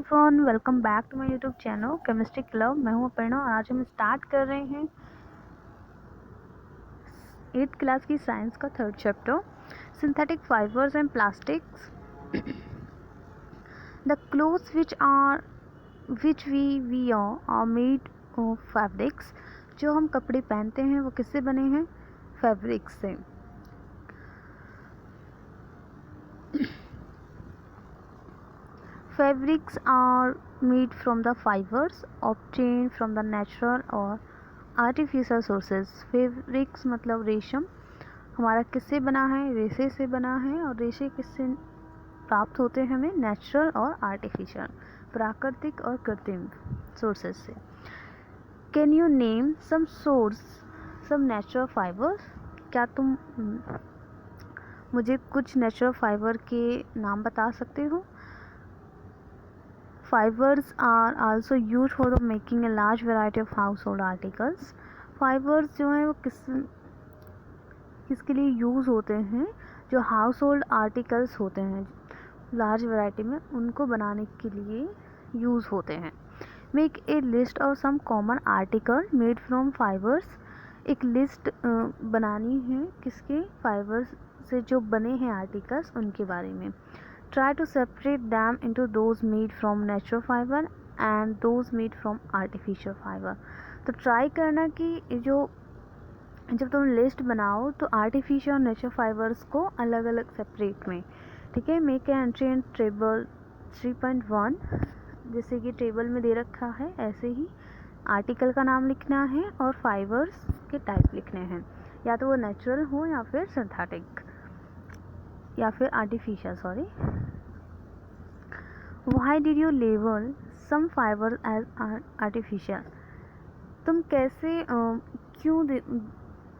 Everyone, welcome back to my YouTube channel chemistry club. मैं हूं अपर्णा और आज हम स्टार्ट कर रहे हैं 8th क्लास की साइंस का 3rd chapter synthetic fibres and plastics. The clothes which we wear are made of fabrics. जो हम कपड़े पहनते हैं वो किससे बने हैं? फैब्रिक्स से। Fabrics are made from the fibers obtained from the natural or artificial sources. Fabrics मतलब रेशम हमारा किससे बना है? रेशे से बना है। और रेशे किससे प्राप्त होते हैं हमें? नेचुरल और आर्टिफिशियल, प्राकृतिक और कृत्रिम सोर्सेज से। Can you name some natural fibres? क्या तुम मुझे कुछ नेचुरल फाइबर के नाम बता सकते हो? Fibers are also used for the making a large variety of household articles. Fibers जो हैं वो किसके लिए यूज़ होते हैं? जो हाउस होल्ड आर्टिकल्स होते हैं लार्ज वैरायटी में, उनको बनाने के लिए यूज़ होते हैं। Make a list of some common article made from fibres. एक लिस्ट बनानी है किसके? फाइबर्स से जो बने हैं आर्टिकल्स, उनके बारे में। Try to separate them into those made from natural fiber and those made from artificial fiber. तो ट्राई करना कि जब तुम लिस्ट बनाओ तो आर्टिफिशियल और नेचुरल फाइबर्स को अलग अलग सेपरेट में, ठीक है। Make a entry in table 3.1, जैसे कि टेबल में दे रखा है ऐसे ही आर्टिकल का नाम लिखना है और फाइबर्स के टाइप लिखने हैं, या तो वो नेचुरल हो या फिर सिंथेटिक या फिर artificial, sorry. Why did you label some fibers as artificial? तुम कैसे क्यों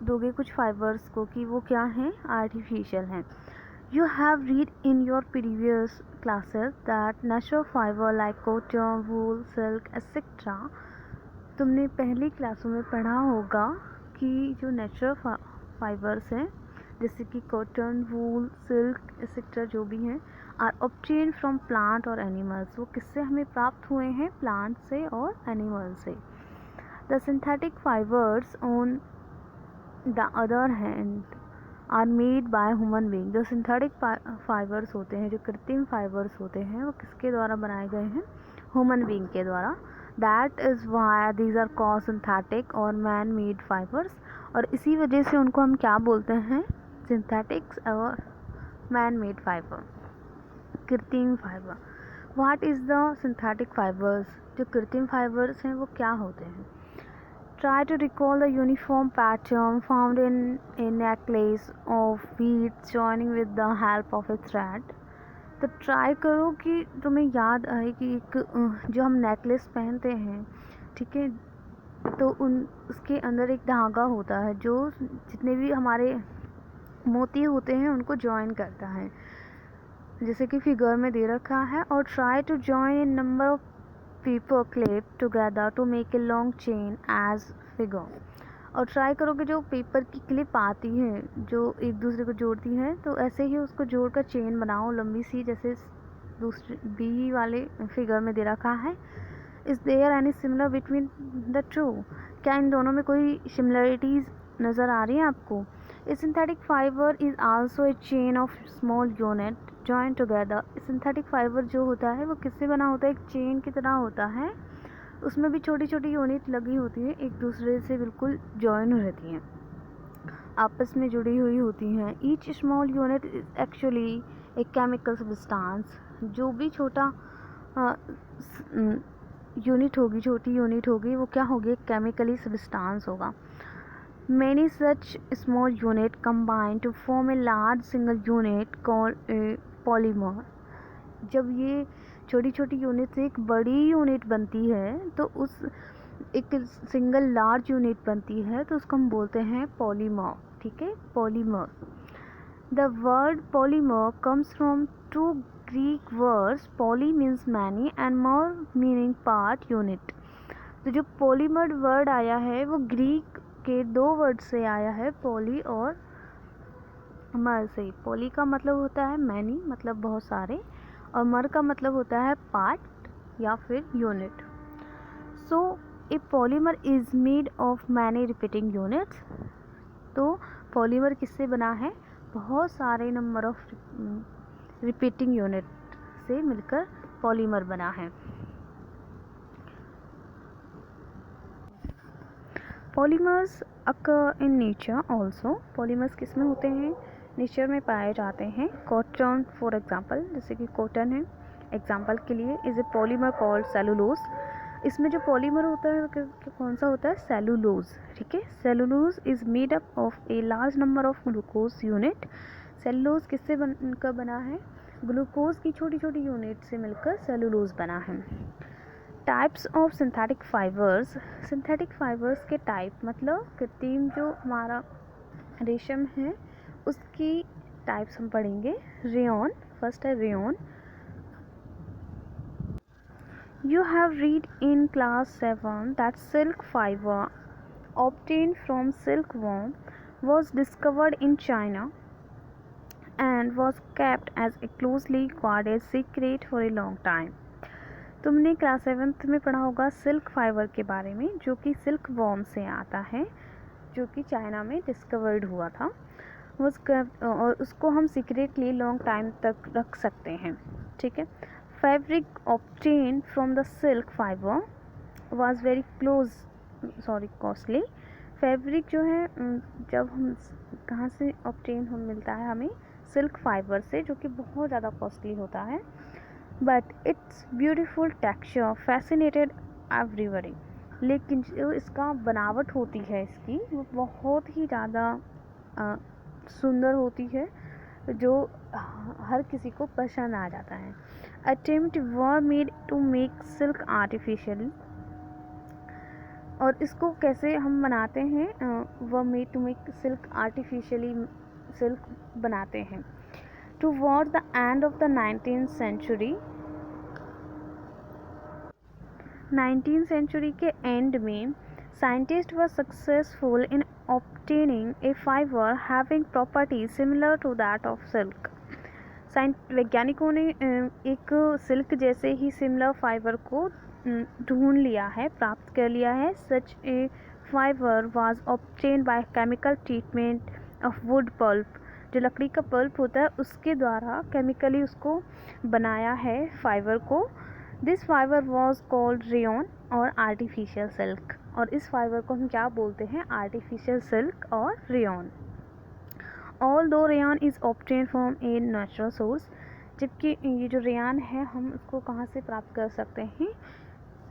दोगे कुछ फाइबर्स को कि वो क्या हैं? आर्टिफिशियल हैं। You have read in your previous classes that natural fiber like cotton, wool, silk, etc. तुमने पहली क्लासों में पढ़ा होगा कि जो नेचुरल फाइबर्स हैं जैसे कि कॉटन, वूल, सिल्क एक्सेट्रा जो भी हैं, आर ऑब्टेन फ्रॉम प्लांट और एनिमल्स। वो किससे हमें प्राप्त हुए हैं? प्लांट से और एनिमल से। The synthetic fibres on the other hand are made by human being. जो सिंथेटिक फाइबर्स होते हैं, जो कृत्रिम फाइबर्स होते हैं, वो किसके द्वारा बनाए गए हैं? ह्यूमन बीइंग के द्वारा। That is why these are called synthetic और मैन मेड फाइबर्स। और इसी वजह से उनको हम क्या बोलते हैं? सिंथेटिक्स और मैन मेड फाइबर, कृत्रिम fibre. What is the synthetic fibres? जो कृत्रिम फाइबर्स हैं वो क्या होते हैं? Try to recall the uniform pattern found in a necklace of beads joining with the help of a thread. तो ट्राई करो कि तुम्हें याद आए कि एक जो हम नेकलेस पहनते हैं, ठीक है, तो उसके अंदर एक धागा होता है जो जितने भी हमारे मोती होते हैं उनको जॉइन करता है, जैसे कि फिगर में दे रखा है। और try to join a number of paper clip together to make a long chain as figure. और ट्राई करो कि जो पेपर की क्लिप आती है जो एक दूसरे को जोड़ती है, तो ऐसे ही उसको जोड़कर चेन बनाओ लंबी सी, जैसे दूसरे बी वाले फिगर में दे रखा है। Is there any similar between the two? क्या इन दोनों में कोई सिमिलरिटीज़ नज़र आ रही है आपको? A synthetic fiber is also a chain of small unit joined together. Synthetic fibre जो होता है वो किससे बना होता है? एक चेन की तरह होता है, उसमें भी छोटी छोटी यूनिट लगी होती है, एक दूसरे से बिल्कुल जॉइन रहती हैं, आपस में जुड़ी हुई होती हैं। Each small unit is actually a chemical substance. जो भी छोटा यूनिट होगी, छोटी यूनिट होगी, वो क्या होगी? केमिकली सब्सटेंस होगा। Many such small units combine to form a large single unit called a polymer. जब ये छोटी छोटी यूनिट से एक बड़ी यूनिट बनती है तो उस एक सिंगल लार्ज यूनिट बनती है, तो उसको हम बोलते हैं पॉलीमर, ठीक है, polymer. The word polymer comes from two Greek words, poly means many and mer meaning part, unit. तो जो पॉलीमर वर्ड आया है वो ग्रीक के 2 वर्ड से आया है, पॉली और मर से। पॉली का मतलब होता है मैनी, मतलब बहुत सारे, और मर का मतलब होता है पार्ट, या फिर unit. So A polymer is made of many repeating units. तो पॉलीमर किससे बना है? बहुत सारे नंबर ऑफ रिपीटिंग यूनिट से मिलकर पॉलीमर बना है। Polymers occur in nature also. Polymers किस में होते हैं? नेचर में पाए जाते हैं। कॉटन फॉर एग्जाम्पल, जैसे कि कॉटन है एग्जाम्पल के लिए, is a polymer called cellulose. इसमें जो पॉलीमर होता है कौन सा होता है? सेलुलोज। ठीक है, cellulose is made up of a large number of glucose unit. Cellulose किससे बनकर बना है? ग्लूकोज की छोटी छोटी यूनिट से मिलकर सेलुलोज बना है। Types of synthetic fibres. Synthetic fibres के टाइप मतलब कृत्रिम जो हमारा रेशम है उसकी टाइप्स हम पढ़ेंगे। रेयॉन, फर्स्ट है rayon. You have read in class 7 that silk fiber obtained from silkworm was discovered in China and was kept as a closely guarded secret for a long time. तुमने class 7th में पढ़ा होगा silk fibre के बारे में, जो कि silk worm से आता है, जो कि चाइना में डिस्कवर्ड हुआ था। और उसको हम सीक्रेटली लॉन्ग टाइम तक रख सकते हैं। ठीक है। Fabric obtain from the silk fibre was very costly. Fabric जो है जब हम कहाँ से ऑब्टेन हम मिलता है हमें? सिल्क फाइबर से, जो कि बहुत ज़्यादा कॉस्टली होता है। But it's beautiful texture fascinated everybody. लेकिन जो इसका बनावट होती है इसकी, वो बहुत ही ज़्यादा सुंदर होती है, जो हर किसी को पसंद आ जाता है। Attempt were made to make silk artificially. और इसको कैसे हम बनाते हैं? Were made to make silk artificially, सिल्क बनाते हैं। Toward the end of the 19th century, 19th century के एंड में scientist were successful in obtaining a fiber having properties similar to that of silk. वैज्ञानिकों ने एक सिल्क जैसे ही similar fibre को ढूंढ लिया है, प्राप्त कर लिया है। Such a fibre was obtained by chemical treatment of wood pulp. जो लकड़ी का पल्प होता है उसके द्वारा केमिकली उसको बनाया है फाइबर को। This fibre was called rayon और आर्टिफिशियल सिल्क। और इस फाइबर को हम क्या बोलते हैं? आर्टिफिशियल सिल्क और रेयॉन। ऑल दो rayon is obtain from a natural source. जबकि ये जो रेयॉन है हम उसको कहाँ से प्राप्त कर सकते हैं?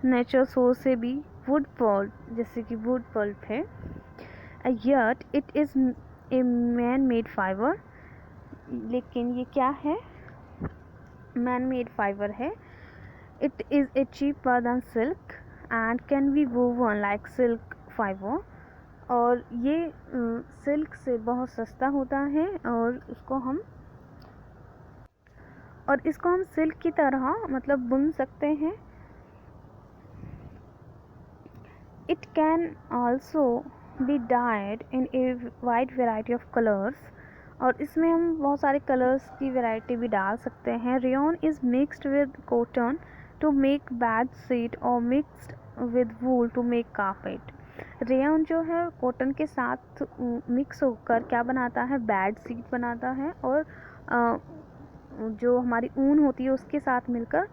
नेचुरल सोर्स से भी। वुड पल्प, जैसे कि वुड पल्प है। Yet it is a man made fibre. लेकिन ये क्या है? मैन मेड फाइबर है। It is a cheaper then silk and can be woven like silk fiber। और ये सिल्क से बहुत सस्ता होता है और इसको हम सिल्क की तरह मतलब बुन सकते हैं। It can also be died in a wide variety of colours. और इसमें हम बहुत सारे कलर्स की वैरायटी भी डाल सकते हैं। Rayon is mixed with cotton to make bed sheet और mixed with wool to make carpet. Rayon जो है कॉटन के साथ मिक्स होकर क्या बनाता है? बेड शीट बनाता है। और जो हमारी ऊन होती है उसके साथ मिलकर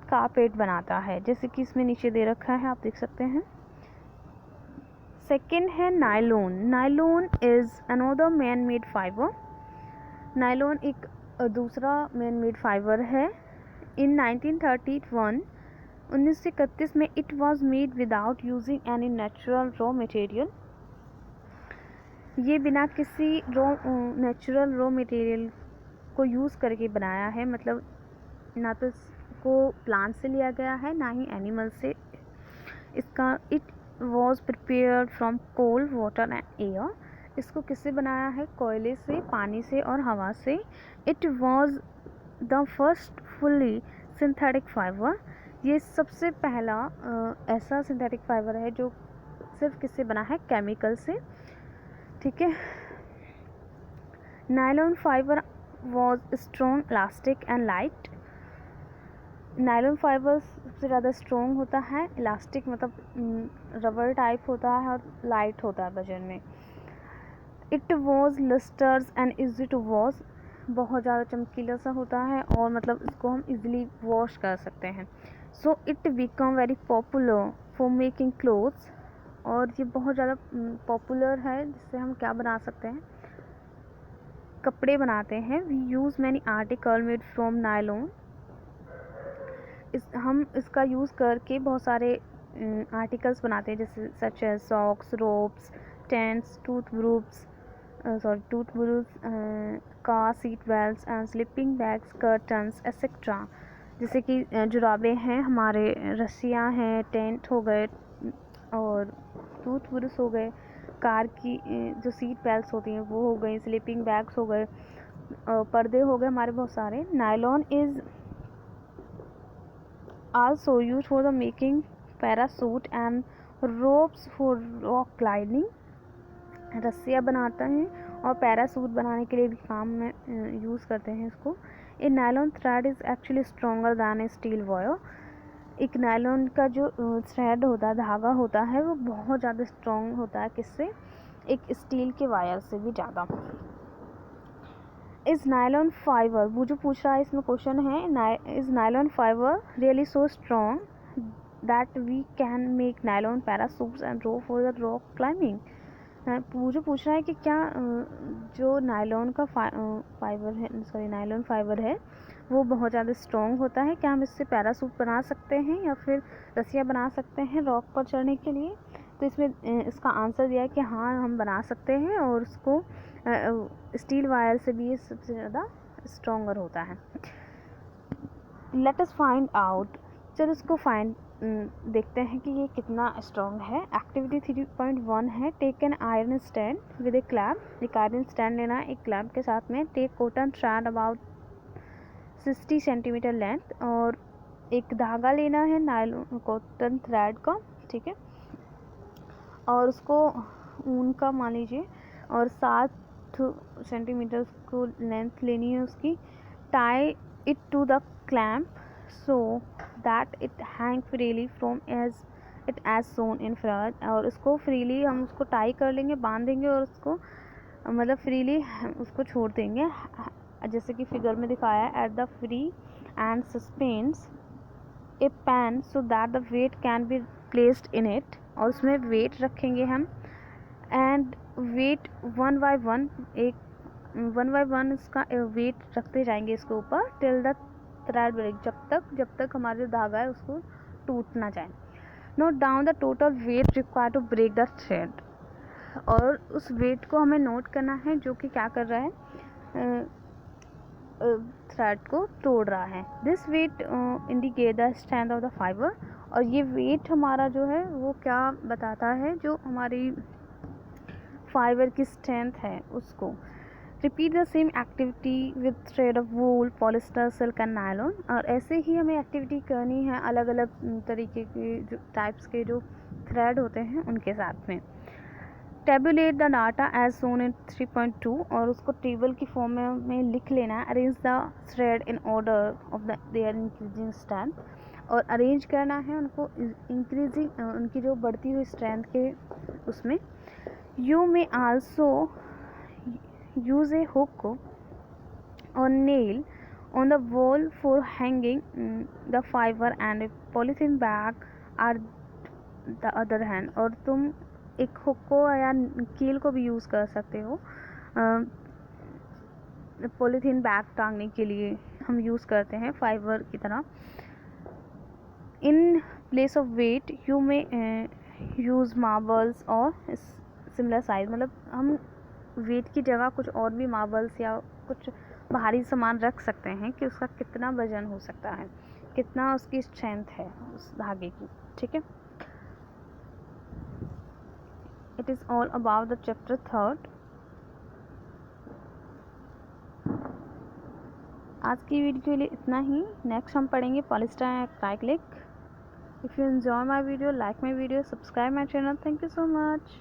कारपेट बनाता है, जैसे कि इसमें नीचे दे रखा है, आप देख सकते हैं। सेकेंड है nylon. Nylon is another man made fibre. Nylon एक दूसरा मैन मेड फाइबर है। इन 1931 में it was made without using any natural raw material. ये बिना किसी नेचुरल रॉ मटेरियल को यूज़ करके बनाया है, मतलब ना तो इसको प्लांट से लिया गया है ना ही एनिमल से। इसका it was prepared from coal, water and air. इसको किससे बनाया है? कोयले से, पानी से और हवा से। It was the first fully synthetic fibre. ये सबसे पहला ऐसा सिंथेटिक फाइबर है जो सिर्फ किससे बना है? केमिकल से। ठीक है। Nylon fibre was strong, elastic and light. Nylon fibre सबसे ज़्यादा स्ट्रॉन्ग होता है, इलास्टिक मतलब रबर टाइप होता है और लाइट होता है वजन में। It was lustrous and easy to wash, बहुत ज़्यादा चमकीला सा होता है और मतलब इसको हम इजीली वॉश कर सकते हैं। So it become very popular for making clothes, और ये बहुत ज़्यादा पॉपुलर है, जिससे हम क्या बना सकते हैं, कपड़े बनाते हैं। We use many article made from nylon, हम इसका यूज़ करके बहुत सारे आर्टिकल्स बनाते हैं, जैसे such as socks, ropes, tents, tooth brushes, car seat belts and sleeping bags, curtains etcetera. जैसे कि जुराबे हैं हमारे, रस्सियाँ हैं, टेंट हो गए और टूथ ब्रश हो गए, कार की जो सीट बेल्ट्स होती हैं वो हो गई, स्लीपिंग बैग्स हो गए, पर्दे हो गए हमारे बहुत सारे। Nylon is also used for the making parachute and ropes for rock climbing, रस्सियाँ बनाते हैं और पैरासूट बनाने के लिए भी काम में यूज़ करते हैं इसको। A nylon thread is actually stronger than a steel wire, एक नायलॉन का जो थ्रेड होता है, धागा होता है, वो बहुत ज़्यादा स्ट्रॉन्ग होता है, किससे, एक स्टील के वायर से भी ज़्यादा। इज़ नायलॉन फाइबर, वो जो पूछ रहा है इसमें क्वेश्चन है, is nylon fibre really so strong that we can make nylon parachutes and rope for the rock climbing. वो जो पूछ रहा है कि क्या जो नायलॉन का फाइबर है, सॉरी नायलॉन फाइबर है, वो बहुत ज़्यादा स्ट्रॉन्ग होता है, क्या हम इससे पैरासूट बना सकते हैं या फिर रस्सियाँ बना सकते हैं रॉक पर चढ़ने के लिए। तो इसमें इसका आंसर दिया है कि हाँ हम बना सकते हैं, और उसको स्टील वायर से भी ये सबसे ज़्यादा स्ट्रॉन्गर होता है। लेट अस फाइंड आउट, चलो इसको देखते हैं कि ये कितना स्ट्रॉन्ग है। एक्टिविटी 3.1 है, take an iron stand with a clamp, एक आयरन स्टैंड लेना है एक क्लैम्प के साथ में। Take cotton thread about 60 centimetre length, और एक धागा लेना है नायलॉन कॉटन थ्रेड का, ठीक है, और उसको ऊन का मान लीजिए, और 7 सेंटीमीटर को लेंथ लेनी है उसकी। Tie it to the clamp so that it hang freely from as shown in front, और उसको फ्रीली हम उसको टाई कर लेंगे, बांध देंगे, और उसको मतलब फ्रीली उसको छोड़ देंगे, जैसे कि फिगर में दिखाया है। At the free end suspense a pan so that the weight can be placed in it, और उसमें वेट रखेंगे हम, and weight one by one इसका वेट रखते जाएंगे इसके ऊपर, टिल द थ्रेड ब्रेक, जब तक हमारा जो धागा है उसको टूट ना जाए। Note down the total weight required to break the thread, और उस वेट को हमें नोट करना है जो कि क्या कर रहा है, थ्रेड को तोड़ रहा है। This weight indicate the strength of the fibre, और ये वेट हमारा जो है वो क्या बताता है, जो हमारी फाइबर की स्ट्रेंथ है उसको। Repeat the same activity with thread of wool, polyester, silk and nylon, और ऐसे ही हमें एक्टिविटी करनी है अलग अलग तरीके के जो टाइप्स के जो थ्रेड होते हैं उनके साथ में। Tablet the data as shown इन 3.2, और उसको टेबल की फॉर्म में लिख लेना है। Arrange the thread in order of their increasing strength, और अरेंज करना है उनको इंक्रीजिंग उनकी जो बढ़ती हुई स्ट्रेंथ के उसमें। You may also use A hook और nail on the wall for hanging the fiber, and a polythene bag are the other hand, और तुम एक हुक को या कील को भी यूज़ कर सकते हो पॉलीथीन बैग टांगने के लिए, हम यूज़ करते हैं फाइबर की तरह। In place of weight you may use marbles और सिमिलर साइज, मतलब हम वेट की जगह कुछ और भी मार्बल्स या कुछ भारी सामान रख सकते हैं कि उसका कितना वजन हो सकता है, कितना उसकी स्ट्रेंथ है उस धागे की, ठीक है। It is all about the chapter 3। आज की वीडियो के लिए इतना ही। नेक्स्ट हम पढ़ेंगे polyester and acrylic. If you enjoy my video, like my video, subscribe my channel. Thank you so much.